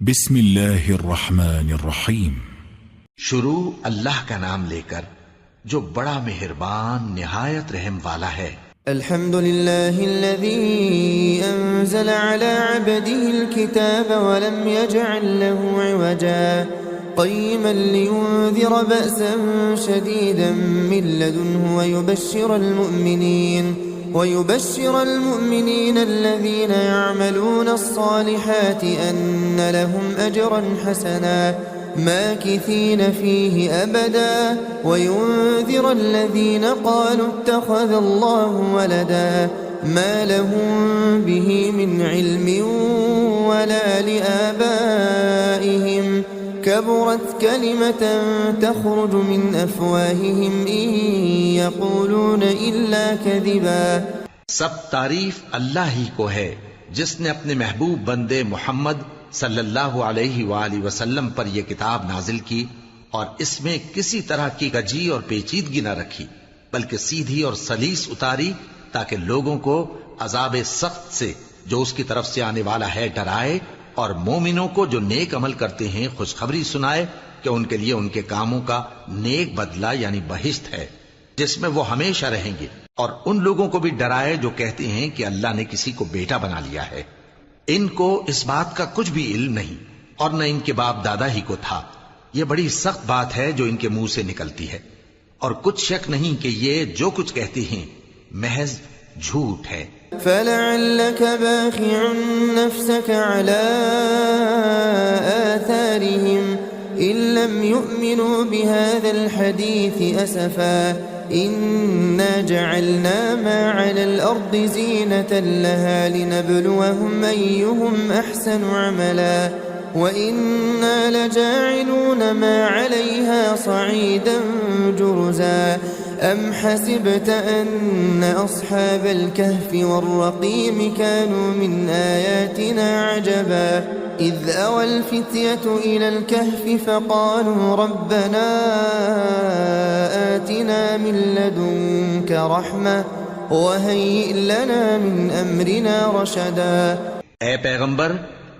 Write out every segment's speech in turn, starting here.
بسم اللہ الرحمن الرحیم. شروع اللہ کا نام لے کر جو بڑا مہربان نہایت رحم والا ہے. الحمد لله الذي أنزل على عبده الكتاب ولم يجعل له عوجا قيما لينذر بأسا شديدا من لدنه ويبشر المؤمنين الذين يعملون الصالحات أن لهم أجرا حسنا ماكثين فيه أبدا وينذر الذين قالوا اتخذ الله ولدا ما لهم به من علم ولا لآبائهم كبرت كلمة تخرج من أفواههم إن يقولون إلا كذبا. سب تعریف اللہ ہی کو ہے جس نے اپنے محبوب بندے محمد صلی اللہ علیہ وآلہ وسلم پر یہ کتاب نازل کی اور اس میں کسی طرح کی کجی اور پیچیدگی نہ رکھی بلکہ سیدھی اور سلیس اتاری تاکہ لوگوں کو عذاب سخت سے جو اس کی طرف سے آنے والا ہے ڈرائے اور مومنوں کو جو نیک عمل کرتے ہیں خوشخبری سنائے کہ ان کے لیے ان کے کاموں کا نیک بدلہ یعنی بہشت ہے جس میں وہ ہمیشہ رہیں گے، اور ان لوگوں کو بھی ڈرائے جو کہتے ہیں کہ اللہ نے کسی کو بیٹا بنا لیا ہے. ان کو اس بات کا کچھ بھی علم نہیں اور نہ ان کے باپ دادا ہی کو تھا. یہ بڑی سخت بات ہے جو ان کے منہ سے نکلتی ہے، اور کچھ شک نہیں کہ یہ جو کچھ کہتے ہیں محض جھوٹ ہے. فلعلك باخع نفسك على آثارهم إن لم يؤمنوا بهذا الحديث أسفا إنا جعلنا ما على الأرض زينة لها لنبلوهم أيهم أحسن عملا وإنا لجاعلون ما عليها صعيدا جرزا أم حسبت أن أصحاب الكهف والرقيم كانوا من آياتنا عجبا إذ أوى الفتية إلى الكهف فقالوا ربنا آتنا من لدنك رحمة وهيئ لنا من أمرنا رشدا. اے پیغمبر،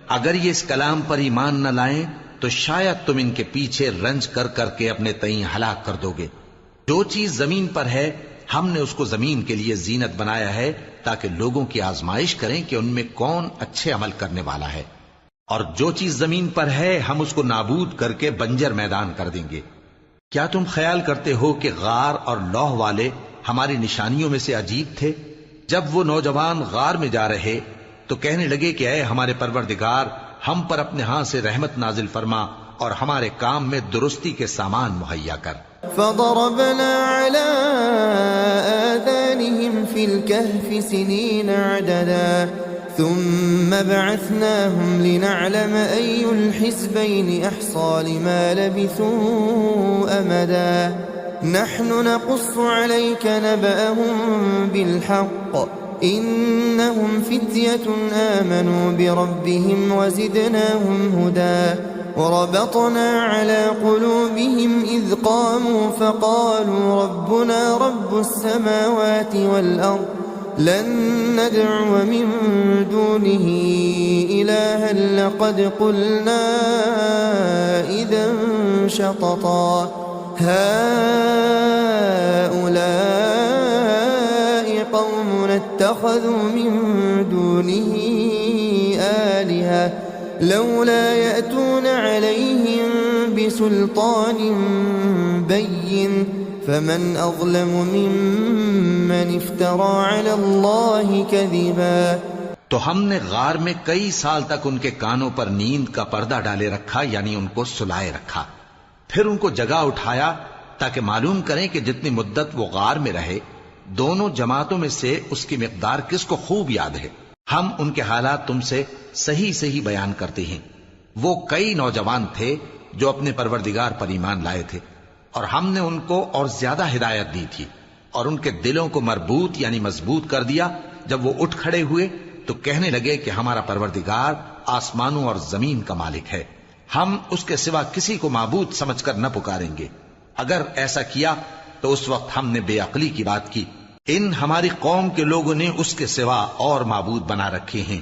اگر یہ اس کلام پر ایمان نہ لائیں تو شاید تم ان کے پیچھے رنج کر کر کے اپنے تئیں ہلاک کر دو گے. جو چیز زمین پر ہے ہم نے اس کو زمین کے لیے زینت بنایا ہے تاکہ لوگوں کی آزمائش کریں کہ ان میں کون اچھے عمل کرنے والا ہے، اور جو چیز زمین پر ہے ہم اس کو نابود کر کے بنجر میدان کر دیں گے. کیا تم خیال کرتے ہو کہ غار اور لوح والے ہماری نشانیوں میں سے عجیب تھے؟ جب وہ نوجوان غار میں جا رہے تو کہنے لگے کہ اے ہمارے پروردگار، ہم پر اپنے ہاں سے رحمت نازل فرما اور ہمارے کام میں درستی کے سامان مہیا کر. فضربنا على آذانهم في الكهف سنين عددا ثم بعثناهم لنعلم أي الحزبين أحصى لما لبثوا أمدا نحن نقص عليك نبأهم بالحق إنهم فتية آمنوا بربهم وزدناهم هدى وربطنا على قلوبهم إذ قاموا فقالوا ربنا رب السماوات والأرض لن ندعو من دونه إلها لقد قلنا إذا شططا هؤلاء قومنا اتخذوا من دونه آلهة لولا يأتون عليهم بسلطان بين فمن أظلم ممن افترى على الله كذبا. تو ہم نے غار میں کئی سال تک ان کے کانوں پر نیند کا پردہ ڈالے رکھا یعنی ان کو سلائے رکھا، پھر ان کو جگا اٹھایا تاکہ معلوم کریں کہ جتنی مدت وہ غار میں رہے دونوں جماعتوں میں سے اس کی مقدار کس کو خوب یاد ہے. ہم ان کے حالات تم سے صحیح صحیح بیان کرتے ہیں. وہ کئی نوجوان تھے جو اپنے پروردگار پر ایمان لائے تھے اور ہم نے ان کو اور زیادہ ہدایت دی تھی اور ان کے دلوں کو مربوط یعنی مضبوط کر دیا. جب وہ اٹھ کھڑے ہوئے تو کہنے لگے کہ ہمارا پروردگار آسمانوں اور زمین کا مالک ہے، ہم اس کے سوا کسی کو معبود سمجھ کر نہ پکاریں گے. اگر ایسا کیا تو اس وقت ہم نے بے عقلی کی بات کی. ان ہماری قوم کے لوگوں نے اس کے سوا اور معبود بنا رکھے ہیں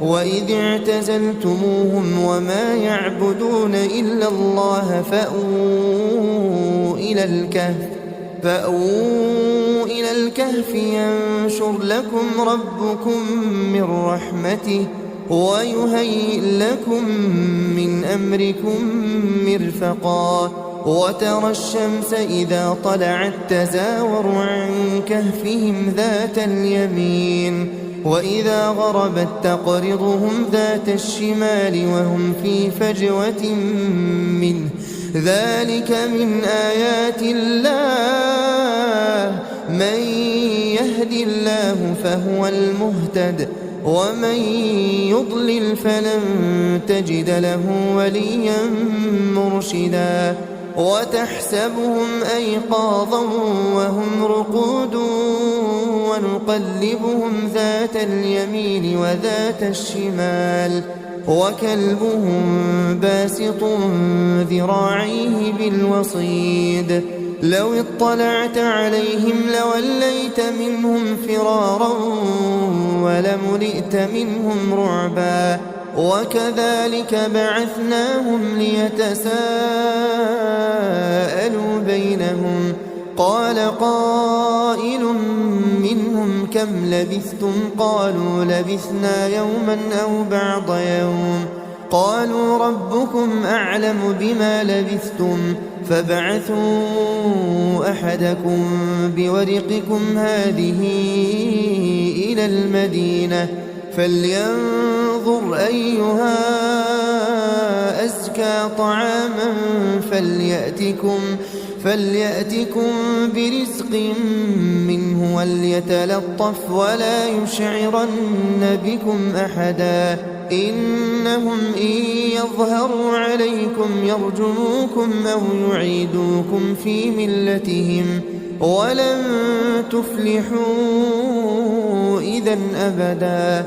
وَإِذِ اعْتَزَلْتُمُوهُمْ وَمَا يَعْبُدُونَ إِلَّا اللَّهَ فَأْوُوا إِلَى الْكَهْفِ يَنشُرْ لَكُمْ رَبُّكُمْ مِنْ رَحْمَتِهِ وَيُهَيِّئْ لَكُمْ مِنْ أَمْرِكُمْ مِرْفَقًا وَتَرَى الشَّمْسَ إِذَا طَلَعَتْ تَزَاوَرُ عَنْ كَهْفِهِمْ ذَاتَ الْيَمِينِ وَإِذَا غَرَبَتْ تَقْرِضُهُمْ ذَاتَ الشِّمَالِ وَهُمْ فِي فَجْوَةٍ مِّنْهُ ذَلِكَ مِنْ آيَاتِ اللَّهِ مَنْ يَهْدِ اللَّهُ فَهُوَ الْمُهْتَدِ وَمَنْ يُضْلِلْ فَلَنْ تَجِدَ لَهُ وَلِيًّا مُرْشِدًا وَتَحْسَبُهُمْ أَيْقَاظًا وَهُمْ رُقُودٌ وَنُقَلِّبُهُمْ ذَاتَ الْيَمِينِ وَذَاتَ الشِّمَالِ وَكَلْبُهُمْ بَاسِطٌ ذِرَاعَيْهِ بِالْوَصِيدِ لَوِ اطَّلَعْتَ عَلَيْهِمْ لَوَلَّيْتَ مِنْهُمْ فِرَارًا وَلَمُلِئْتَ مِنْهُمْ رُعْبًا وَكَذَلِكَ بَعَثْنَاهُمْ لِيَتَسَاءَلُوا بَيْنَهُمْ قَالَ قَائِلٌ مِّنْهُمْ كَمْ لَبِثْتُمْ قَالُوا لَبِثْنَا يَوْمًا أَوْ بَعْضَ يَوْمٍ قَالُوا رَبُّكُمْ أَعْلَمُ بِمَا لَبِثْتُمْ فَابْعَثُوا أَحَدَكُمْ بِوَرِقِكُمْ هَٰذِهِ إِلَى الْمَدِينَةِ فَلْيَنظُرْ أَيُّهَا أَزْكَىٰ طَعَامًا فَلْيَأْتِكُمْ بِرِزْقٍ مِّنْهُ وَلْيَتَلَطَّفْ وَلَا يُشْعِرَنَّ بِكُمْ أَحَدًا إِنَّهُمْ إِن يَظْهَرُوا عَلَيْكُمْ يَرْجُمُوكُمْ أَوْ يُعِيدُوكُمْ فِي مِلَّتِهِمْ وَلَن تُفْلِحُوا إِذًا أَبَدًا।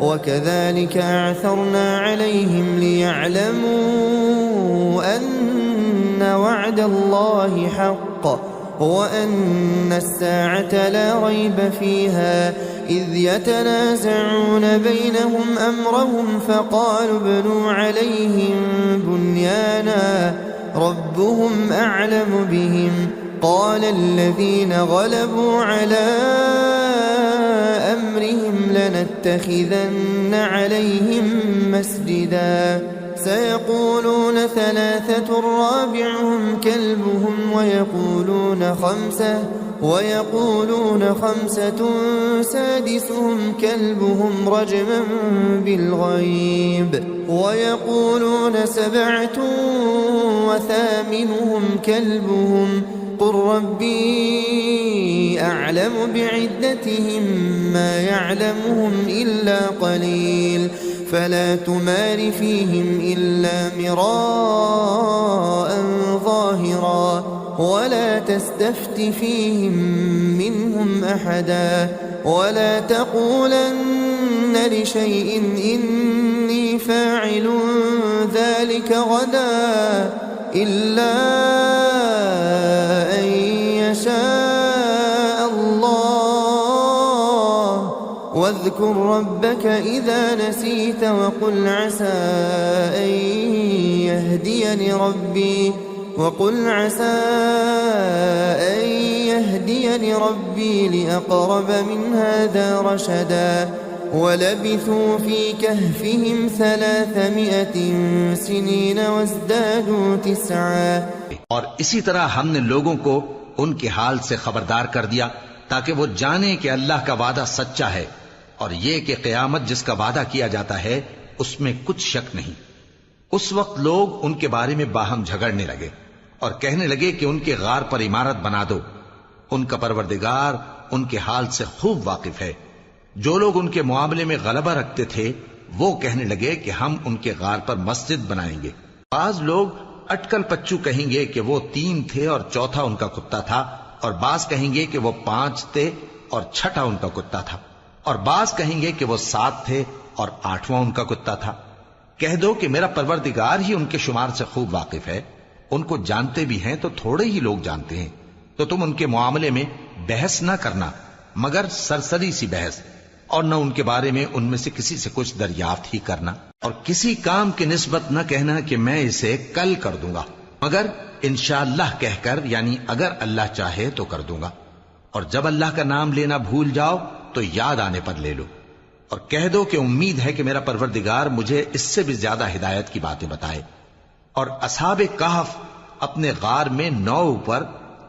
وَكَذَلِكَ أَعْثَرْنَا عَلَيْهِمْ لِيَعْلَمُوا أَنَّ وَعْدَ اللَّهِ حَقٌّ وَأَنَّ السَّاعَةَ لَا رَيْبَ فِيهَا إِذْ يَتَنَازَعُونَ بَيْنَهُمْ أَمْرَهُمْ فَقَالُوا ابْنُوا عَلَيْهِمْ بُنْيَانًا رَبُّهُمْ أَعْلَمُ بِهِمْ قَالَ الَّذِينَ غَلَبُوا عَلَى أَمْرِهِمْ لَنَتَّخِذَنَّ عَلَيْهِمْ مَسْجِدًا سَيَقُولُونَ 3 رَابِعُهُمْ كَلْبُهُمْ وَيَقُولُونَ 5 سَادِسُهُمْ كَلْبُهُمْ رَجْمًا بِالْغَيْبِ وَيَقُولُونَ 7 وَثَامِنُهُمْ كَلْبُهُمْ قُل رَّبِّي أَعْلَمُ بِعِدَّتِهِم مَّا يَعْلَمُهُمْ إِلَّا قَلِيلٌ فَلَا تُمَارِ فِيهِمْ إِلَّا مِرَاءً ظَاهِرًا ولا تستفت فيهم منهم أحدا ولا تقولن لشيء إني فاعل ذلك غدا إلا أن يشاء الله واذكر ربك إذا نسيت وقل عسى أن يهديني ربي لأقرب من هذا رشدا ولبثوا في كهفهم 300 سنين وازدادوا 9 اور اسی طرح ہم نے لوگوں کو ان کے حال سے خبردار کر دیا تاکہ وہ جانیں کہ اللہ کا وعدہ سچا ہے اور یہ کہ قیامت جس کا وعدہ کیا جاتا ہے اس میں کچھ شک نہیں۔ اس وقت لوگ ان کے بارے میں باہم جھگڑنے لگے اور کہنے لگے کہ ان کے غار پر عمارت بنا دو۔ ان کا پروردگار ان کے حال سے خوب واقف ہے۔ جو لوگ ان کے معاملے میں غلبہ رکھتے تھے وہ کہنے لگے کہ ہم ان کے غار پر مسجد بنائیں گے۔ بعض لوگ اٹکل پچو کہیں گے کہ وہ 3 تھے اور چوتھا ان کا کتا تھا، اور بعض کہیں گے کہ وہ 5 تھے اور چھٹا ان کا کتا تھا، اور بعض کہیں گے کہ وہ 7 تھے اور 8واں ان کا کتا تھا۔ کہہ دو کہ میرا پروردگار ہی ان کے شمار سے خوب واقف ہے۔ ان کو جانتے بھی ہیں تو تھوڑے ہی لوگ جانتے ہیں، تو تم ان کے معاملے میں بحث نہ کرنا مگر سرسری سی بحث، اور نہ ان کے بارے میں ان میں سے کسی سے کچھ دریافت ہی کرنا، اور کسی کام کی نسبت نہ کہنا کہ میں اسے کل کر دوں گا، مگر انشاءاللہ کہہ کر، یعنی اگر اللہ چاہے تو کر دوں گا، اور جب اللہ کا نام لینا بھول جاؤ تو یاد آنے پر لے لو، اور کہہ دو کہ امید ہے کہ میرا پروردگار مجھے اس سے بھی زیادہ ہدایت کی باتیں بتائے۔ اور اصحاب کہف اپنے غار میں 9 پر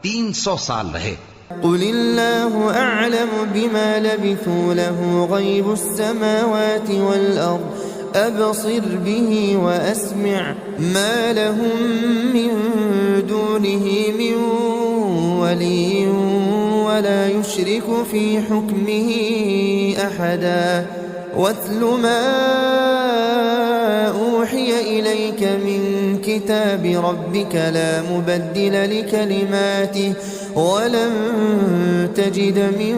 300 سال رہے۔ قل الله أعلم بما لبثوا له غيب السماوات والأرض أبصر به وأسمع ما لهم من دونه من ولي ولا يشرك في حكمه أحدا واتل ما أوحي إليك من كتاب ربك لا مبدل لكلماته ولن تجد من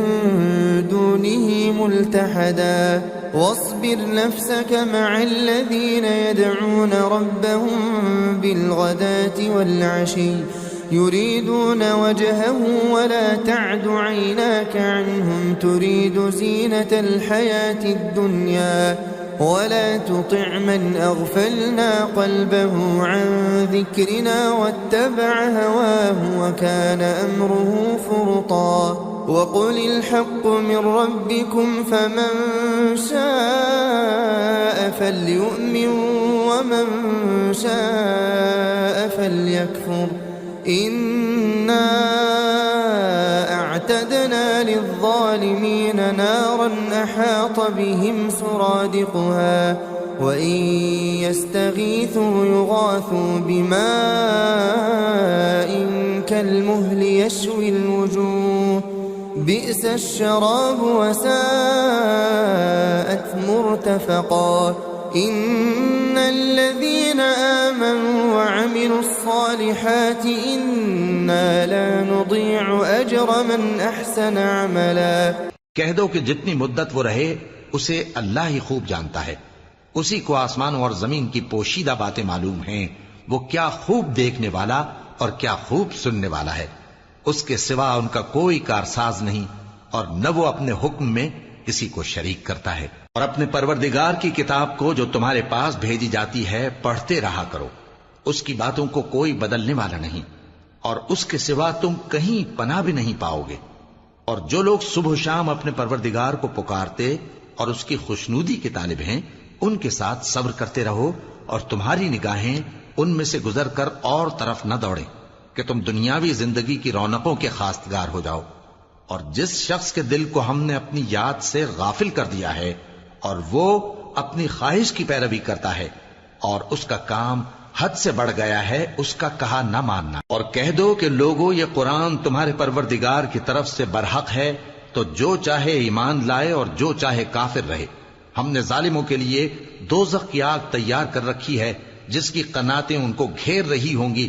دونه ملتحدا واصبر نفسك مع الذين يدعون ربهم بالغداة والعشي يريدون وجهه ولا تعد عيناك عنهم تريد زينة الحياة الدنيا ولا تطع من أغفلنا قلبه عن ذكرنا واتبع هواه وكان أمره فرطا وقل الحق من ربكم فمن شاء فليؤمن ومن شاء فليكفر إنا اعتدنا للظالمين نارا أحاط بهم سرادقها وإن يستغيثوا يغاثوا بماء كالمهل يشوي الوجوه بئس الشراب وساءت مرتفقا إن الذين آمنوا وعملوا الصالحات إنا لا نضيع أجر من أحسن عملا۔ کہہ دو کہ جتنی مدت وہ رہے اسے اللہ ہی خوب جانتا ہے، اسی کو آسمانوں اور زمین کی پوشیدہ باتیں معلوم ہیں، وہ کیا خوب دیکھنے والا اور کیا خوب سننے والا ہے۔ اس کے سوا ان کا کوئی کارساز نہیں، اور نہ وہ اپنے حکم میں کسی کو شریک کرتا ہے۔ اور اپنے پروردگار کی کتاب کو جو تمہارے پاس بھیجی جاتی ہے پڑھتے رہا کرو، اس کی باتوں کو کوئی بدلنے والا نہیں، اور اس کے سوا تم کہیں پناہ بھی نہیں پاؤ گے۔ اور جو لوگ صبح و شام اپنے پروردگار کو پکارتے اور اس کی خوشنودی کے طالب ہیں، ان کے ساتھ صبر کرتے رہو، اور تمہاری نگاہیں ان میں سے گزر کر اور طرف نہ دوڑیں کہ تم دنیاوی زندگی کی رونقوں کے خواستگار ہو جاؤ۔ اور جس شخص کے دل کو ہم نے اپنی یاد سے غافل کر دیا ہے اور وہ اپنی خواہش کی پیروی کرتا ہے اور اس کا کام حد سے بڑھ گیا ہے، اس کا کہا نہ ماننا۔ اور کہہ دو کہ لوگو یہ قرآن تمہارے پروردگار کی طرف سے برحق ہے، تو جو چاہے ایمان لائے اور جو چاہے کافر رہے۔ ہم نے ظالموں کے لیے دوزخ کی آگ تیار کر رکھی ہے جس کی قناتیں ان کو گھیر رہی ہوں گی،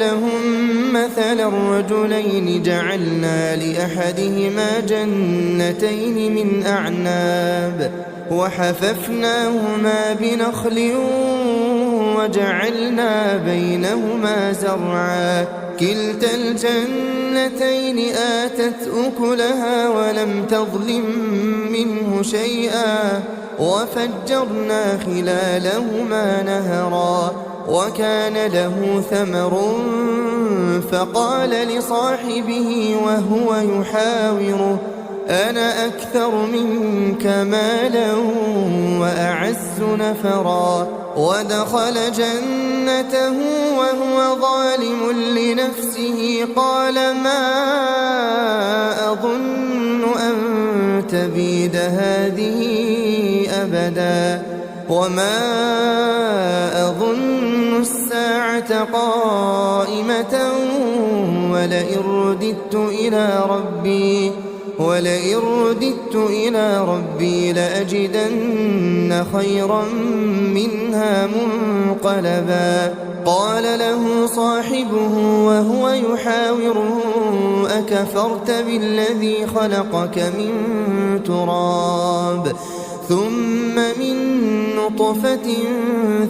لهم مثل الرجلين جعلنا لأحدهما جنتين من أعناب وحففناهما بنخل وجعلنا بينهما زرعا كلتا الجنتين آتت أكلها ولم تظلم منه شيئا وفجرنا خلالهما نهرا وكان له ثمر فقال لصاحبه وهو يحاوره أنا أكثر منك مالا وأعز نفرا ودخل جنته وهو ظالم لنفسه قال ما أظن أن تبيد هذه أبدا وما أظن الساعة قائمة ولئن رددت إلى ربي لأجدن خيرا منها منقلبا قال له صاحبه وهو يحاوره أكفرت بالذي خلقك من تراب ثم من نطفة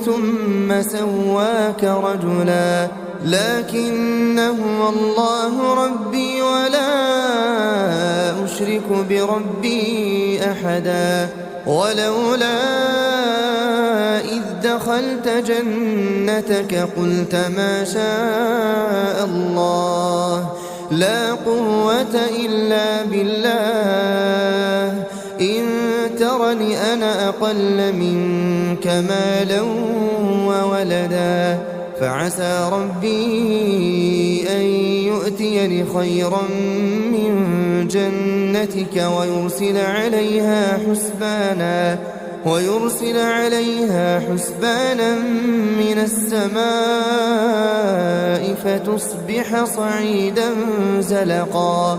ثم سواك رجلا لكن هو الله ربي ولا أشرك بربي أحدا ولولا إذ دخلت جنتك قلت ما شاء الله لا قوة إلا بالله إن ترني أنا أقل منك مالا وولدا فعسى ربي أن يؤتيني خيرا من جنتك ويرسل عليها حسبانا من السماء فتصبح صعيدا زلقا।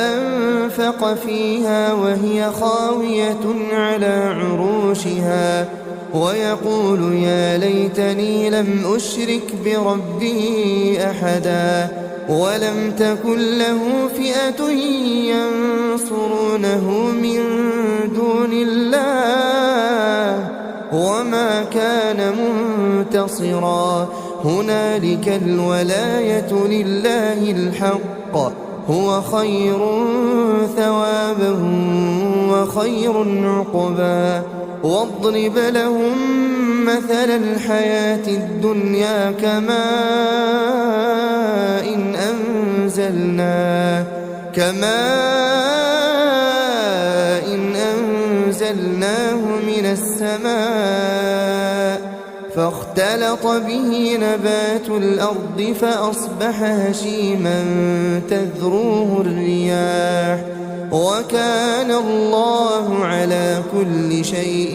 أنفق فيها وهي خاوية على عروشها ويقول يا ليتني لم أشرك بربي أحدا ولم تكن له فئة ينصرونه من دون الله وما كان منتصرا هنالك الولاية لله الحق هو خير ثوابا وخير عقبا واضرب لهم مثل الحياة الدنيا كماء إن أنزلناه من السماء فاختلط به نبات الأرض فأصبح هشيما تذروه الرياح وكان الله على كل شيء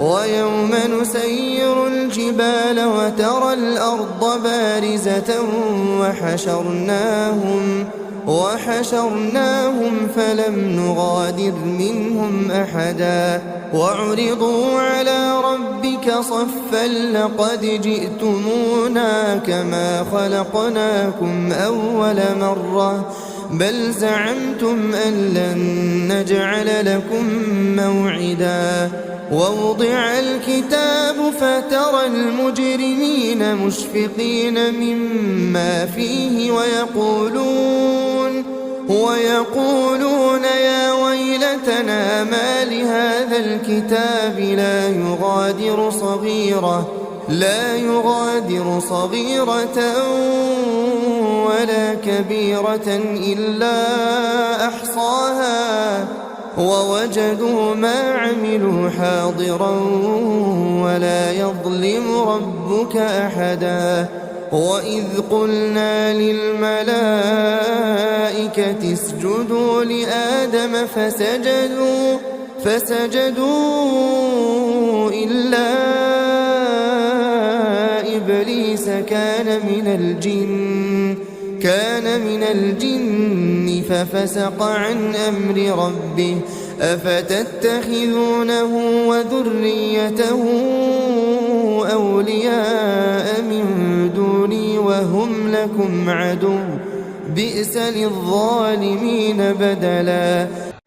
ويوم نسير الجبال وترى الأرض بارزة وحشرناهم فلم نغادر منهم أحدا وعرضوا على ربك صفا لقد جئتمونا كما خلقناكم أول مرة بل زعمتم أن لن نجعل لكم موعدا ووضع الكتاب فترى المجرمين مشفقين مما فيه ويقولون يا ويلتنا ما لهذا الكتاب لا يغادر صغيرة ولا كبيرة إلا أحصاها ووجدوا ما عملوا حاضرا ولا يظلم ربك أحدا وإذ قلنا للملائكة اسجدوا لآدم فسجدوا إلا إبليس كان من الجن ففسق عن أمر ربه أفتتخذونه وذريته أولياء من دوني وهم لكم عدو بئس للظالمين بدلا।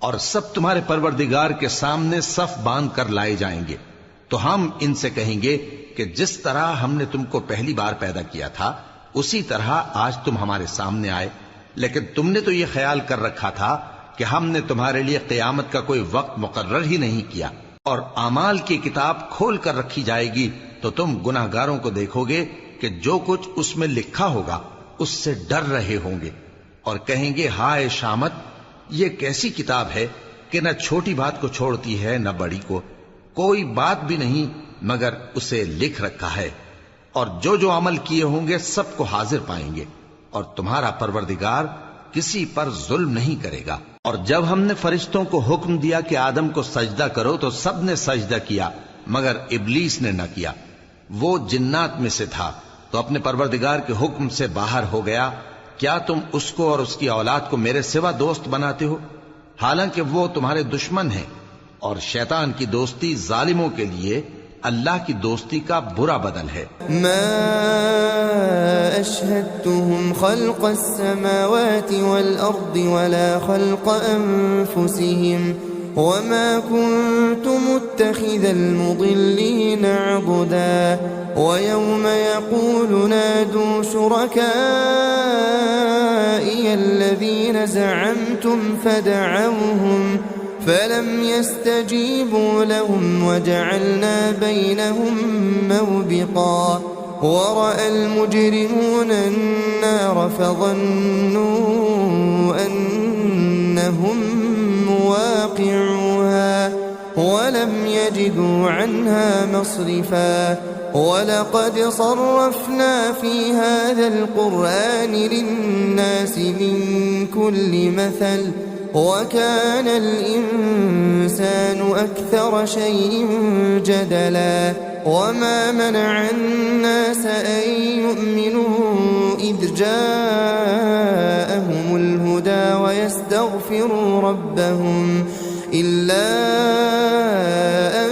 اور سب تمہارے پروردگار کے سامنے صف باندھ کر لائے جائیں گے. تو ہم ان سے کہیں گے کہ جس طرح ہم نے تم کو پہلی بار پیدا کیا تھا اسی طرح آج تم ہمارے سامنے آئے، لیکن تم نے تو یہ خیال کر رکھا تھا کہ ہم نے تمہارے لیے قیامت کا کوئی وقت مقرر ہی نہیں کیا. اور اعمال کی کتاب کھول کر رکھی جائے گی تو تم گناہگاروں کو دیکھو گے کہ جو کچھ اس میں لکھا ہوگا اس سے ڈر رہے ہوں گے، اور کہیں گے ہائے شامت، یہ کیسی کتاب ہے کہ نہ چھوٹی بات کو چھوڑتی ہے نہ بڑی کو، کوئی بات بھی نہیں مگر اسے لکھ رکھا ہے. اور جو جو عمل کیے ہوں گے سب کو حاضر پائیں گے، اور تمہارا پروردگار کسی پر ظلم نہیں کرے گا. اور جب ہم نے فرشتوں کو حکم دیا کہ آدم کو سجدہ کرو تو سب نے سجدہ کیا مگر ابلیس نے نہ کیا، وہ جنات میں سے تھا تو اپنے پروردگار کے حکم سے باہر ہو گیا. کیا تم اس کو اور اس کی اولاد کو میرے سوا دوست بناتے ہو، حالانکہ وہ تمہارے دشمن ہیں. اور شیطان کی دوستی ظالموں کے لیے اللہ کی دوستی کا برا بدل ہے. ما أشهدتهم خلق السماوات والأرض ولا خلق أنفسهم وما كنت متخذ المضلين عضدا ويوم يقول نادوا شركائي الذين زعمتم فدعوهم فلم يستجيبوا لهم وجعلنا بينهم موبقا ورأى المجرمون النار فظنوا أنهم مواقعوها ولم يجدوا عنها مصرفا ولقد صرفنا في هذا القرآن للناس من كل مثل وكان الإنسان أكثر شيء جدلا وما منع الناس أن يؤمنوا إذ جاءهم الهدى ويستغفروا ربهم إلا أن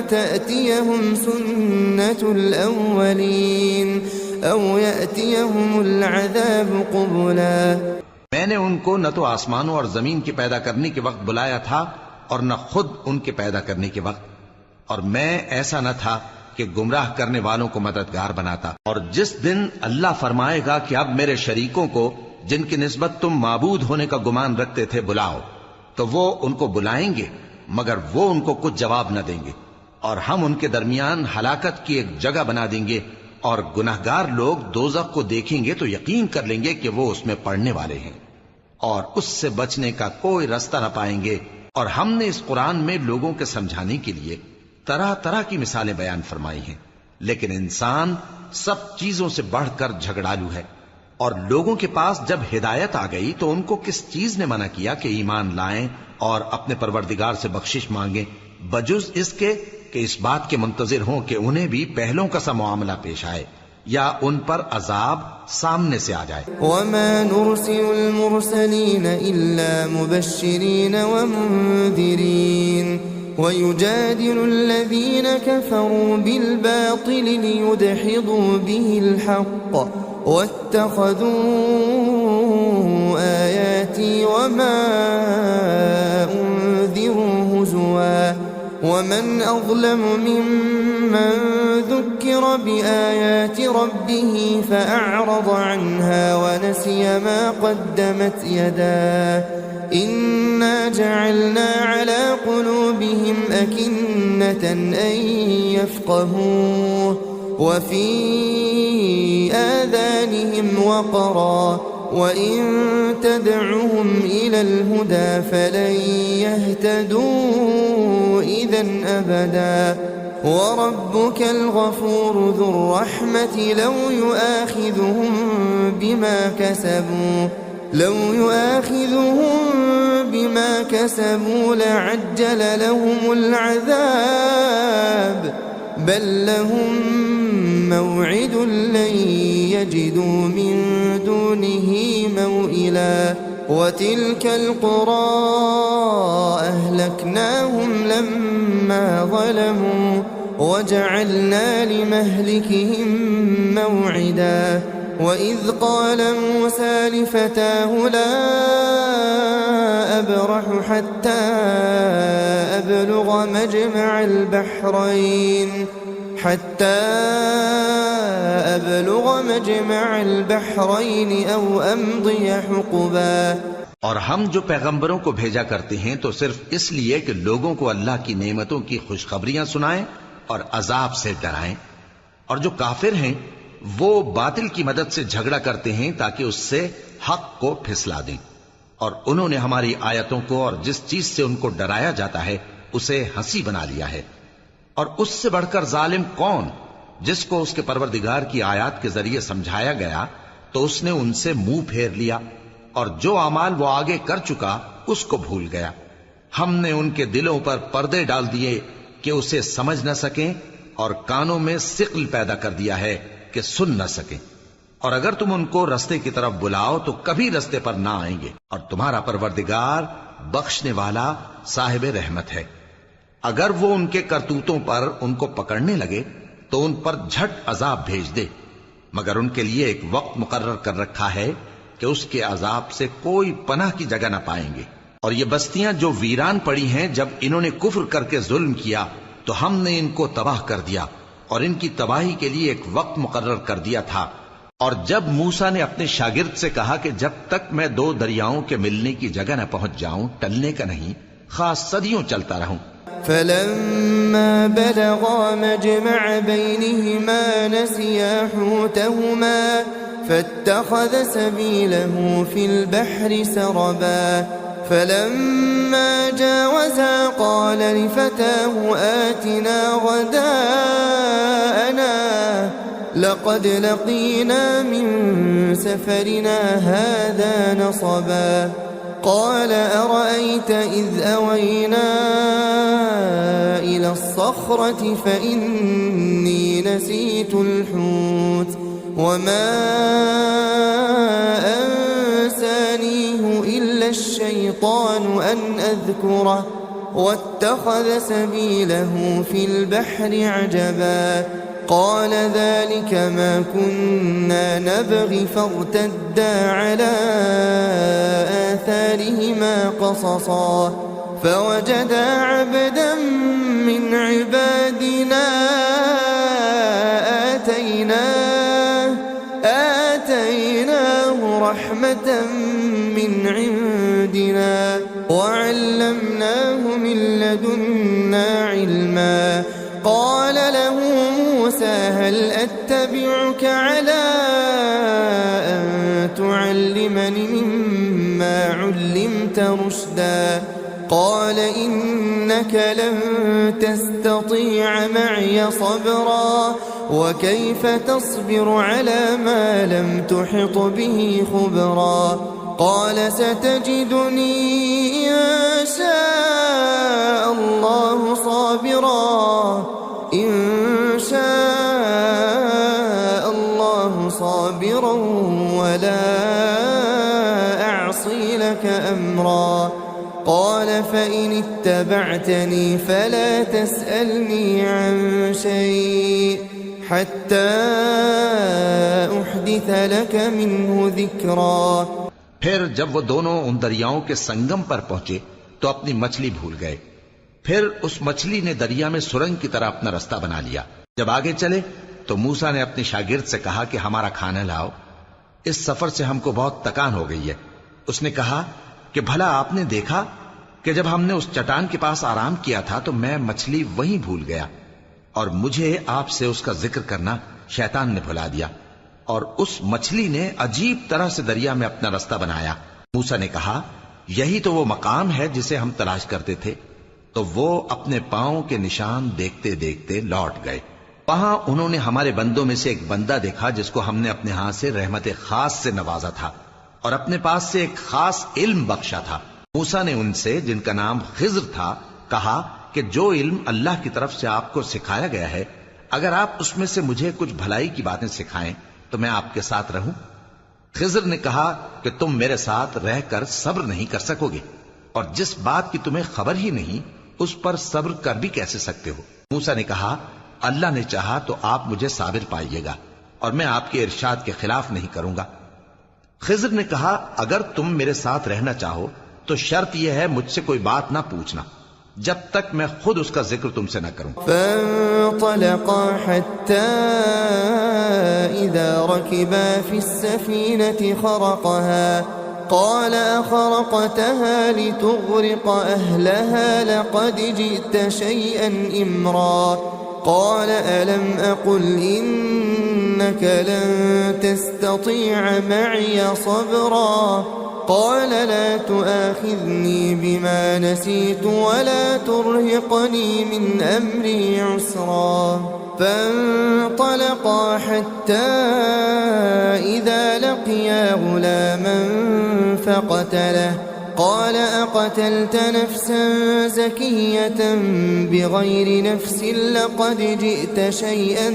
تأتيهم سنة الأولين أو يأتيهم العذاب قبلا. میں نے ان کو نہ تو آسمانوں اور زمین کے پیدا کرنے کے وقت بلایا تھا اور نہ خود ان کے پیدا کرنے کے وقت، اور میں ایسا نہ تھا کہ گمراہ کرنے والوں کو مددگار بناتا. اور جس دن اللہ فرمائے گا کہ اب میرے شریکوں کو جن کی نسبت تم معبود ہونے کا گمان رکھتے تھے بلاؤ، تو وہ ان کو بلائیں گے مگر وہ ان کو کچھ جواب نہ دیں گے، اور ہم ان کے درمیان ہلاکت کی ایک جگہ بنا دیں گے. اور گناہگار لوگ دوزخ کو دیکھیں گے تو یقین کر لیں گے کہ وہ اس میں پڑنے والے ہیں اور اس سے بچنے کا کوئی راستہ نہ پائیں گے. اور ہم نے اس قرآن میں لوگوں کے سمجھانے کے لیے طرح طرح کی مثالیں بیان فرمائی ہیں، لیکن انسان سب چیزوں سے بڑھ کر جھگڑالو ہے. اور لوگوں کے پاس جب ہدایت آ گئی تو ان کو کس چیز نے منع کیا کہ ایمان لائیں اور اپنے پروردگار سے بخشش مانگیں، بجز اس کے کہ اس بات کے منتظر ہوں کہ انہیں بھی پہلوں کا سا معاملہ پیش آئے یا ان پر عذاب سامنے سے آ جائے. وما نرسل المرسلين إلا مبشرين ومنذرين ويجادل الذين كفروا بالباطل ليدحضوا به الحق واتخذوا آياتي وما أنذروا هزوا ومن أظلم ممن ذكر بآيات ربه فأعرض عنها ونسي ما قدمت يداه إنا جعلنا على قلوبهم أكنة أن يفقهوه وفي آذانهم وقرا وإن تدعهم إلى الهدى فلن يهتدوا إذن أبدا وربك الغفور ذو الرحمة لو يؤاخذهم بما كسبوا لعجل لهم العذاب بل لهم موعد لن يجدوا من دونه موئلا وتلك القرى أهلكناهم لما ظلموا وجعلنا لمهلكهم موعدا وإذ قال موسى لفتاه لا أبرح حتى أبلغ مجمع البحرين أو أمضي حقبا. اور ہم جو پیغمبروں کو بھیجا کرتے ہیں تو صرف اس لیے کہ لوگوں کو اللہ کی نعمتوں کی خوشخبریاں سنائیں اور عذاب سے ڈرائیں، اور جو کافر ہیں وہ باطل کی مدد سے جھگڑا کرتے ہیں تاکہ اس سے حق کو پھسلا دیں، اور انہوں نے ہماری آیتوں کو اور جس چیز سے ان کو ڈرایا جاتا ہے اسے ہنسی بنا لیا ہے. اور اس سے بڑھ کر ظالم کون جس کو اس کے پروردگار کی آیات کے ذریعے سمجھایا گیا تو اس نے ان سے منہ پھیر لیا، اور جو اعمال وہ آگے کر چکا اس کو بھول گیا. ہم نے ان کے دلوں پر پردے ڈال دیے کہ اسے سمجھ نہ سکیں، اور کانوں میں ثقل پیدا کر دیا ہے کہ سن نہ سکیں. اور اگر تم ان کو رستے کی طرف بلاؤ تو کبھی رستے پر نہ آئیں گے، اور تمہارا پروردگار بخشنے والا صاحب رحمت ہے. اگر وہ ان کے کرتوتوں پر ان کو پکڑنے لگے تو ان پر جھٹ عذاب بھیج دے، مگر ان کے لیے ایک وقت مقرر کر رکھا ہے کہ اس کے عذاب سے کوئی پناہ کی جگہ نہ پائیں گے. اور یہ بستیاں جو ویران پڑی ہیں، جب انہوں نے کفر کر کے ظلم کیا تو ہم نے ان کو تباہ کر دیا، اور ان کی تباہی کے لیے ایک وقت مقرر کر دیا تھا. اور جب موسیٰ نے اپنے شاگرد سے کہا کہ جب تک میں دو دریاؤں کے ملنے کی جگہ نہ پہنچ جاؤں ٹلنے کا نہیں، خاص صدیوں چلتا رہوں. فلما بلغا مجمع بينهما نسيا حوتهما فاتخذ سبيله في البحر سربا. فلما جاوزا قال لفتاه آتنا غداءنا لقد لقينا من سفرنا هذا نصبا. قال أرأيت إذ أوينا إلى الصخرة فإني نسيت الحوت وما أنسانيه إلا الشيطان أن أذكره واتخذ سبيله في البحر عجبا. قال ذلك ما كنا نبغي فارتدا على آثارهما قصصا. فوجدا عبدا من عبادنا آتيناه رحمة من عندنا وعلمناه من لدنا علما. قال له موسى هل أتبعك على أن تعلمني مما علمت رشدا. قال إنك لن تستطيع معي صبرا وكيف تصبر على ما لم تحط به خبرا. قال ستجدني إن شاء الله صابرا ولا أعصي لك أمرا. قال فإن اتبعتني فلا تسألني عن شيء حتى أحدث لك منه ذكرا. پھر جب وہ دونوں ان دریاؤں کے سنگم پر پہنچے تو اپنی مچھلی بھول گئے. پھر اس مچھلی نے دریا میں سرنگ کی طرح اپنا رستہ بنا لیا. جب آگے چلے تو موسیٰ نے اپنے شاگرد سے کہا کہ ہمارا کھانا لاؤ، اس سفر سے ہم کو بہت تکان ہو گئی ہے. اس نے کہا کہ بھلا آپ نے دیکھا کہ جب ہم نے اس چٹان کے پاس آرام کیا تھا تو میں مچھلی وہیں بھول گیا، اور مجھے آپ سے اس کا ذکر کرنا شیطان نے بھلا دیا، اور اس مچھلی نے عجیب طرح سے دریا میں اپنا رستہ بنایا. موسیٰ نے کہا یہی تو وہ مقام ہے جسے ہم تلاش کرتے تھے. تو وہ اپنے پاؤں کے نشان دیکھتے دیکھتے لوٹ گئے. وہاں انہوں نے ہمارے بندوں میں سے ایک بندہ دیکھا جس کو ہم نے اپنے ہاں سے رحمت خاص سے نوازا تھا اور اپنے پاس سے ایک خاص علم بخشا تھا. موسیٰ نے ان سے جن کا نام خضر تھا کہا کہ جو علم اللہ کی طرف سے آپ کو سکھایا گیا ہے اگر آپ اس میں سے مجھے کچھ بھلائی کی باتیں سکھائیں تو میں آپ کے ساتھ رہوں. خضر نے کہا کہ تم میرے ساتھ رہ کر صبر نہیں کر سکو گے، اور جس بات کی تمہیں خبر ہی نہیں اس پر صبر کر بھی کیسے سکتے ہو. موسیٰ نے کہا اللہ نے چاہا تو آپ مجھے صابر پائیے گا اور میں آپ کے ارشاد کے خلاف نہیں کروں گا. خضر نے کہا اگر تم میرے ساتھ رہنا چاہو تو شرط یہ ہے مجھ سے کوئی بات نہ پوچھنا جب تک میں خود اس کا ذکر تم سے نہ کروں. فانطلقا حتى إذا ركبا في السفينة خرقها قال أخرقتها لتغرق أهلها لقد جئت شيئا إمرا قال ألم أقل إنك لن تستطيع معي صبرا قال لا تؤاخذني بما نسيت ولا ترهقني من أمري عسرا. فانطلقا حتى إذا لقيا غلاما فقتله قال أقتلت نفسا زكية بغير نفس لقد جئت شيئا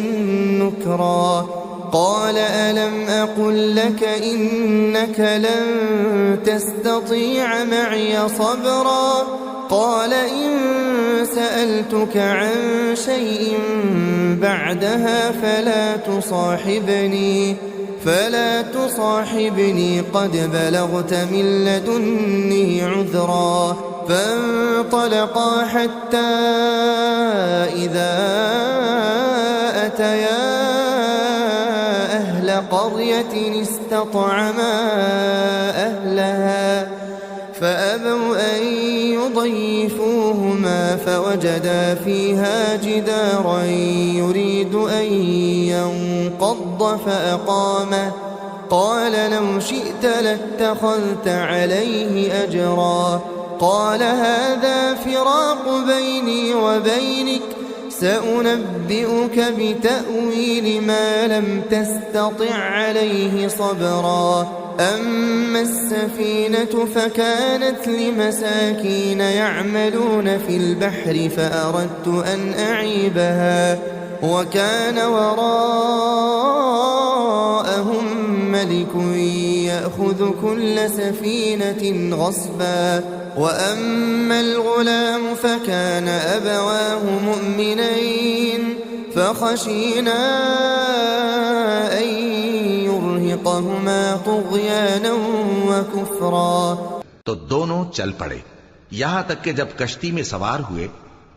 نكرا قال ألم أقل لك إنك لن تستطيع معي صبرا قال إن سألتك عن شيء بعدها فلا تصاحبني قد بلغت من لدني عذرا. فانطلقا حتى إذا أتيا أهل قرية استطعما أهلها فأبوا أن يضيفوهما فوجدا فيها جدارا يريد أن ينقض فأقامه قال لو شئت لاتخذت عليه أجرا قال هذا فراق بيني وبينك سأنبئك بتأويل ما لم تستطع عليه صبرا. أما السفينة فكانت لمساكين يعملون في البحر فأردت أن أعيبها وكان وراءهم ملك يأخذ كل سفينة غصبا وأما الغلام فكان أبواه مؤمنين فخشينا أن يرهقهما طغيانا وكفرا. تو دونوں چل پڑے یہاں تک کہ جب کشتی میں سوار ہوئے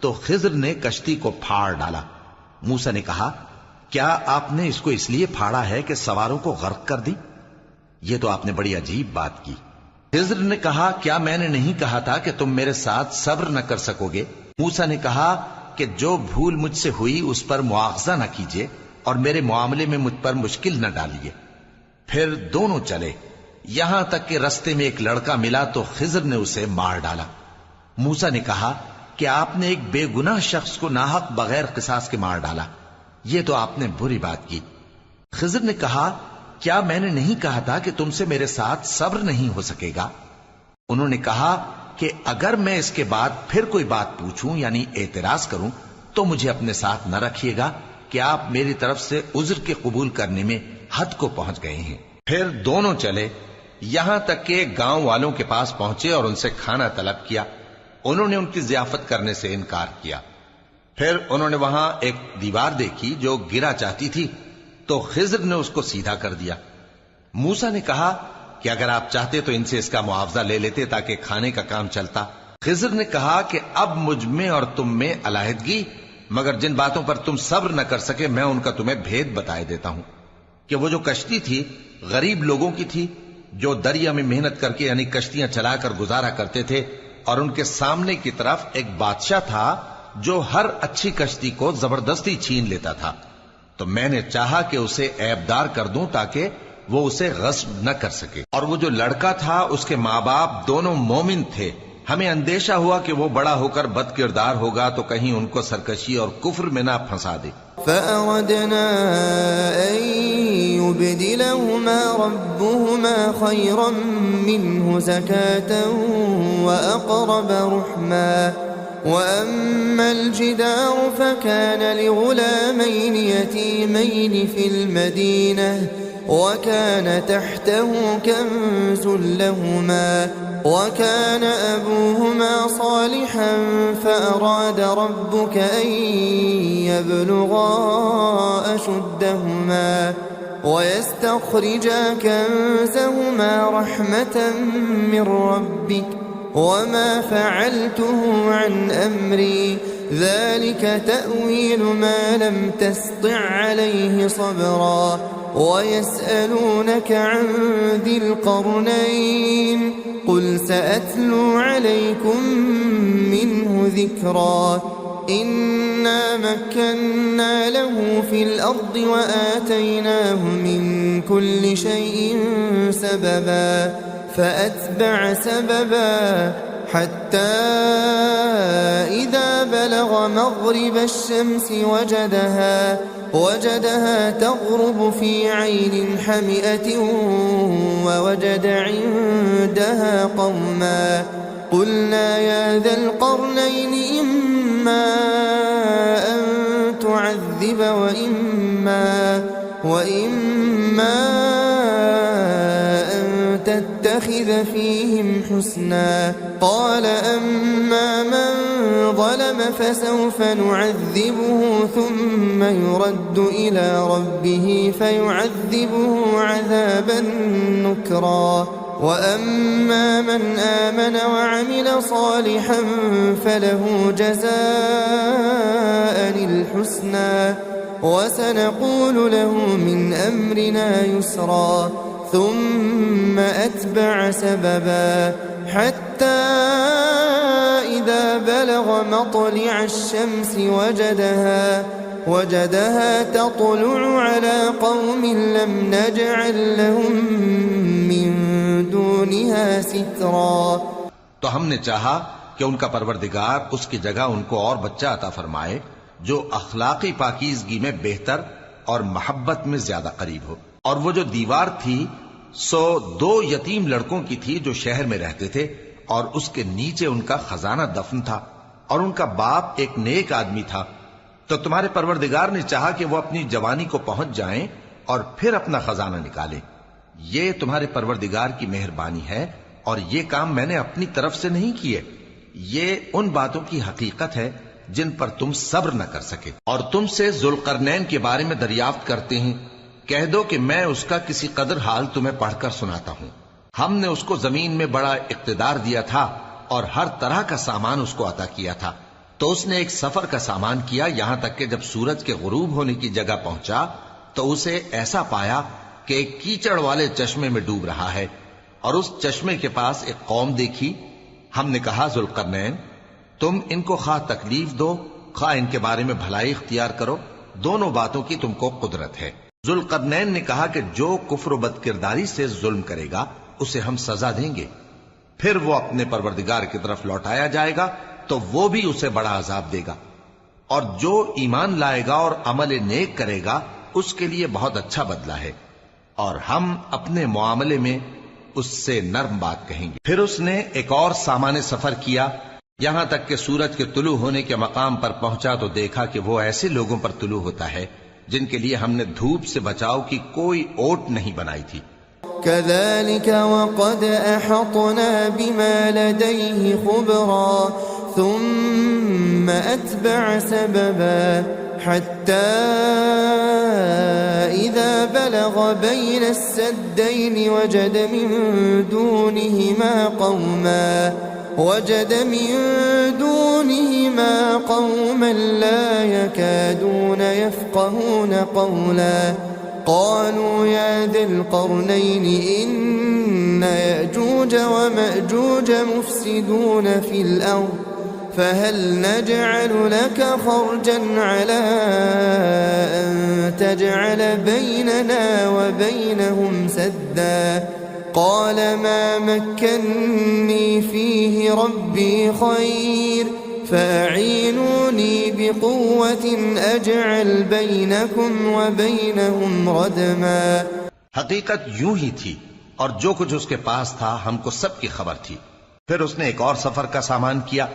تو خضر نے کشتی کو پھاڑ ڈالا. موسیٰ نے کہا کیا آپ نے اس کو اس لیے پھاڑا ہے کہ سواروں کو غرق کر دی؟ یہ تو آپ نے بڑی عجیب بات کی. خضر نے کہا کیا میں نے نہیں کہا تھا کہ تم میرے ساتھ صبر نہ کر سکو گے؟ موسیٰ نے کہا کہ جو بھول مجھ سے ہوئی اس پر مواخذہ نہ کیجیے اور میرے معاملے میں مجھ پر مشکل نہ ڈالیے. پھر دونوں چلے یہاں تک کہ رستے میں ایک لڑکا ملا تو خضر نے اسے مار ڈالا. موسیٰ نے کہا کہ آپ نے ایک بے گناہ شخص کو ناحق بغیر قصاص کے مار ڈالا، یہ تو آپ نے بری بات کی. خضر نے کہا کیا میں نے نہیں کہا تھا کہ تم سے میرے ساتھ صبر نہیں ہو سکے گا؟ انہوں نے کہا کہ اگر میں اس کے بعد پھر کوئی بات پوچھوں یعنی اعتراض کروں تو مجھے اپنے ساتھ نہ رکھیے گا کہ آپ میری طرف سے عذر کے قبول کرنے میں حد کو پہنچ گئے ہیں. پھر دونوں چلے یہاں تک کہ گاؤں والوں کے پاس پہنچے اور ان سے کھانا طلب کیا. انہوں نے ان کی ضیافت کرنے سے انکار کیا. پھر انہوں نے وہاں ایک دیوار دیکھی جو گرا چاہتی تھی تو خضر نے اس کو سیدھا کر دیا. موسیٰ نے کہا کہ اگر آپ چاہتے تو ان سے اس کا معاوضہ لے لیتے تاکہ کھانے کا کام چلتا. خضر نے کہا کہ اب مجھ میں اور تم میں علیحدگی، مگر جن باتوں پر تم صبر نہ کر سکے میں ان کا تمہیں بھید بتائے دیتا ہوں کہ وہ جو کشتی تھی غریب لوگوں کی تھی جو دریا میں محنت کر کے یعنی کشتیاں چلا کر گزارا کرتے تھے، اور ان کے سامنے کی طرف ایک بادشاہ تھا جو ہر اچھی کشتی کو زبردستی چھین لیتا تھا. تو میں نے چاہا کہ اسے عیبدار کر دوں تاکہ وہ اسے غصب نہ کر سکے. اور وہ جو لڑکا تھا اس کے ماں باپ دونوں مومن تھے. ہمیں اندیشہ ہوا کہ وہ بڑا ہو کر بد کردار ہوگا تو کہیں ان کو سرکشی اور کفر میں نہ پھنسا دے. فأردنا أن يبدلهما ربهما خيرا منه زكاة وأقرب رحما. وأما الجدار فكان لغلامين يتيمين في المدينة وكان تحته كنز لهما وكان أبوهما صالحا فأراد ربك أن يبلغا أشدهما ويستخرجا كنزهما رحمة من ربك وما فعلته عن أمري ذلك تأويل ما لم تسطع عليه صبرا ويسألونك عن ذي القرنين قل سأتلو عليكم منه ذكرا إنا مكنا له في الأرض وآتيناه من كل شيء سببا فأتبع سببا حتى إذا بلغ مغرب الشمس وجدها تغرب في عين حمئة ووجد عندها قوما قلنا يا ذا القرنين إما أن تعذب وإما أن تتخذ فيهم حسنا قال أما من ظلم فسوف نعذبه ثم يرد إلى ربه فيعذبه عذابا نكرا وأما من آمن وعمل صالحا فله جزاء الحسنى وسنقول له من أمرنا يسرا ثم أتبع سببا حتى إذا بلغ مطلع الشمس وجدها تطلع على قوم لم نجعل لهم من دونها سترا. تو ہم نے چاہا کہ ان کا پروردگار اس کی جگہ ان کو اور بچہ عطا فرمائے جو اخلاقی پاکیزگی میں بہتر اور محبت میں زیادہ قریب ہو. اور وہ جو دیوار تھی سو 2 یتیم لڑکوں کی تھی جو شہر میں رہتے تھے اور اس کے نیچے ان کا خزانہ دفن تھا اور ان کا باپ ایک نیک آدمی تھا. تو تمہارے پروردگار نے چاہا کہ وہ اپنی جوانی کو پہنچ جائیں اور پھر اپنا خزانہ نکالیں. یہ تمہارے پروردگار کی مہربانی ہے اور یہ کام میں نے اپنی طرف سے نہیں کیے. یہ ان باتوں کی حقیقت ہے جن پر تم صبر نہ کر سکے. اور تم سے ذوالقرنین کے بارے میں دریافت کرتے ہیں. کہہ دو کہ میں اس کا کسی قدر حال تمہیں پڑھ کر سناتا ہوں. ہم نے اس کو زمین میں بڑا اقتدار دیا تھا اور ہر طرح کا سامان اس کو عطا کیا تھا. تو اس نے ایک سفر کا سامان کیا یہاں تک کہ جب سورج کے غروب ہونے کی جگہ پہنچا تو اسے ایسا پایا کہ ایک کیچڑ والے چشمے میں ڈوب رہا ہے اور اس چشمے کے پاس ایک قوم دیکھی. ہم نے کہا ذوالقرنین تم ان کو خواہ تکلیف دو خواہ ان کے بارے میں بھلائی اختیار کرو, دونوں باتوں کی تم کو قدرت ہے. ذوالقرنین نے کہا کہ جو کفر و بدکرداری سے ظلم کرے گا اسے ہم سزا دیں گے, پھر وہ اپنے پروردگار کی طرف لوٹایا جائے گا تو وہ بھی اسے بڑا عذاب دے گا, اور جو ایمان لائے گا اور عمل نیک کرے گا اس کے لیے بہت اچھا بدلہ ہے, اور ہم اپنے معاملے میں اس سے نرم بات کہیں گے. پھر اس نے ایک اور سامان سفر کیا یہاں تک کہ سورج کے طلوع ہونے کے مقام پر پہنچا تو دیکھا کہ وہ ایسے لوگوں پر طلوع ہوتا ہے جن کے لیے ہم نے دھوپ سے بچاؤ کی کوئی اوٹ نہیں بنائی تھی. كذلك وقد أحطنا بما لديه خبرا ثم أتبع سببا حتى إذا بلغ بين السدين وجد من دونهما قوما لا يكادون يفقهون قولا قالوا يا ذا القرنين إن يأجوج ومأجوج مفسدون في الأرض فهل نجعل لك خرجا على أن تجعل بيننا وبينهم سدا قال ما مكنني فيه ربي خير فأعينوني بقوة أجعل بينكم وبينهم ردما. حقیقت یوں ہی تھی اور جو کچھ اس کے پاس تھا ہم کو سب کی خبر تھی. پھر اس نے ایک اور سفر کا سامان کیا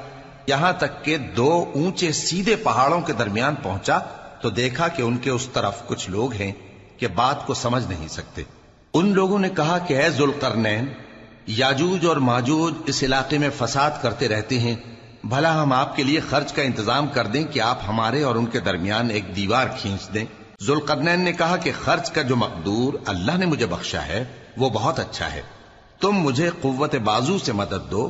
یہاں تک کہ 2 اونچے سیدھے پہاڑوں کے درمیان پہنچا تو دیکھا کہ ان کے اس طرف کچھ لوگ ہیں کہ بات کو سمجھ نہیں سکتے. ان لوگوں نے کہا کہ اے ذوالقرنین یاجوج اور ماجوج اس علاقے میں فساد کرتے رہتے ہیں, بھلا ہم آپ کے لیے خرچ کا انتظام کر دیں کہ آپ ہمارے اور ان کے درمیان ایک دیوار کھینچ دیں. ذوالقرنین نے کہا کہ خرچ کا جو مقدور اللہ نے مجھے بخشا ہے وہ بہت اچھا ہے, تم مجھے قوت بازو سے مدد دو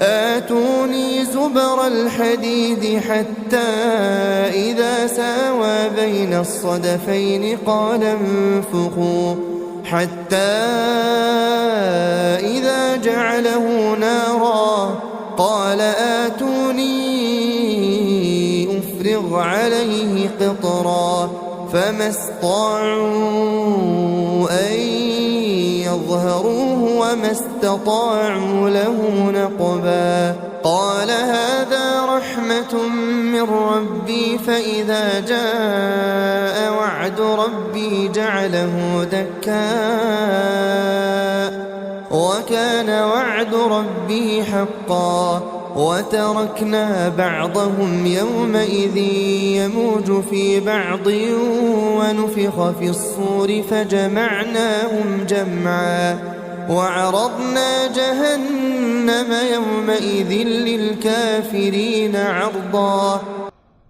آتوني زبر الحديد حتى إذا ساوى بين الصدفين قال انفخوا حتى إذا جعله نارا قال آتوني أفرغ عليه قطرا فما استطاعوا أن يظهروه وما استطاعوا له نقبا قال هذا رحمة من ربي فإذا جاء وعد ربي جعله دكاء وكان وعد ربي حقا وتركنا بعضهم يومئذ يموج في بعض ونفخ في الصور فجمعناهم جمعا وعرضنا جهنم يومئذ للكافرين عرضا।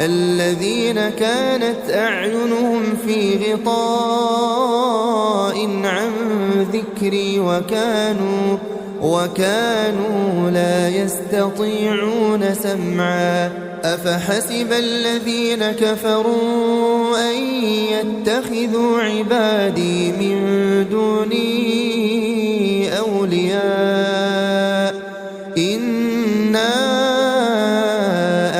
الذين كانت أعينهم في غطاء عن ذكري وكانوا لا يستطيعون سمعا أفحسب الذين كفروا أن يتخذوا عبادي من دوني أولياء إنا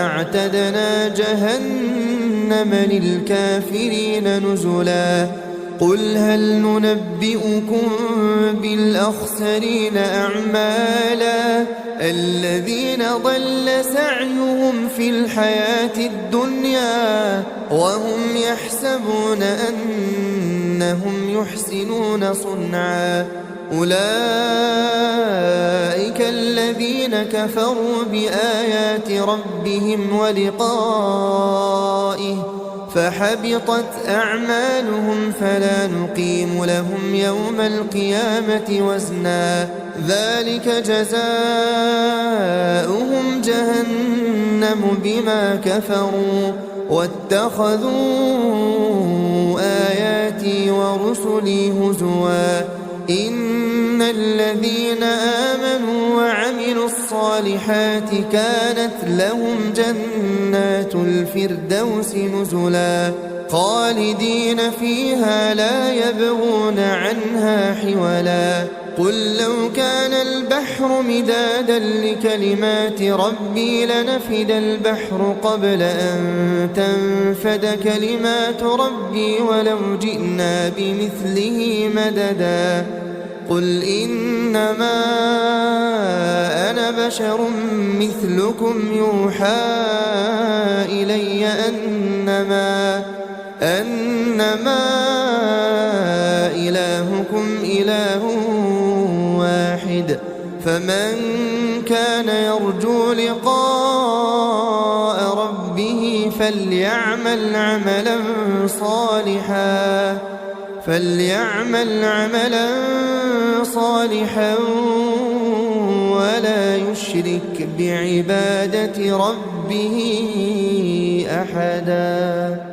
أعتدنا جهنم للكافرين نزلا قل هل ننبئكم بالأخسرين أعمالا الذين ضل سعيهم في الحياة الدنيا وهم يحسبون أنهم يحسنون صنعا أولئك الذين كفروا بآيات ربهم ولقائه فحبطت أعمالهم فلا نقيم لهم يوم القيامة وزنا ذلك جزاؤهم جهنم بما كفروا واتخذوا آياتي ورسلي هزوا إن الذين آمنوا وعملوا الصالحات كانت لهم جنات الفردوس نزلا خالدين فيها لا يبغون عنها حولا قل لو كان البحر مدادا لكلمات ربي لنفد البحر قبل أن تنفد كلمات ربي ولو جئنا بمثله مددا قل إنما أنا بشر مثلكم يوحى إلي أنما إلهكم إله واحد فمن كان يرجو لقاء ربه فليعمل عملا صالحا ولا يشرك بعبادة ربه أحدا।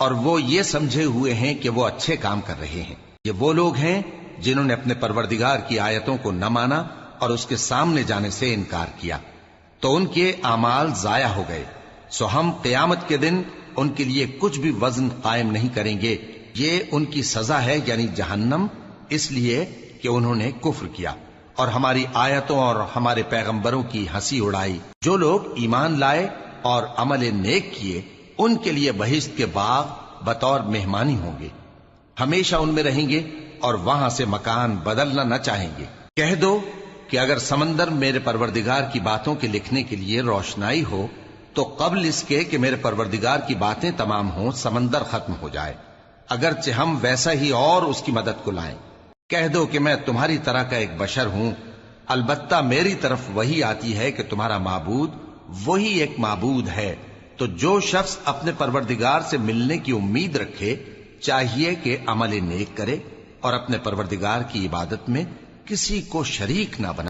اور وہ یہ سمجھے ہوئے ہیں کہ وہ اچھے کام کر رہے ہیں۔ یہ وہ لوگ ہیں جنہوں نے اپنے پروردگار کی آیتوں کو نہ مانا اور اس کے سامنے جانے سے انکار کیا، تو ان کے اعمال ضائع ہو گئے۔ سو ہم قیامت کے دن ان کے لیے کچھ بھی وزن قائم نہیں کریں گے۔ یہ ان کی سزا ہے، یعنی جہنم، اس لیے کہ انہوں نے کفر کیا اور ہماری آیتوں اور ہمارے پیغمبروں کی ہنسی اڑائی۔ جو لوگ ایمان لائے اور عمل نیک کیے، ان کے لیے بہشت کے باغ بطور مہمانی ہوں گے، ہمیشہ ان میں رہیں گے اور وہاں سے مکان بدلنا نہ چاہیں گے۔ کہہ دو کہ اگر سمندر میرے پروردگار کی باتوں کے لکھنے کے لیے روشنائی ہو تو قبل اس کے کہ میرے پروردگار کی باتیں تمام ہوں سمندر ختم ہو جائے، اگرچہ ہم ویسا ہی اور اس کی مدد کو لائیں۔ کہہ دو کہ میں تمہاری طرح کا ایک بشر ہوں، البتہ میری طرف وہی آتی ہے کہ تمہارا معبود وہی ایک معبود ہے۔ تو جو شخص اپنے پروردگار سے ملنے کی امید رکھے چاہیے کہ عمل نیک کرے اور اپنے پروردگار کی عبادت میں کسی کو شریک نہ بنائے۔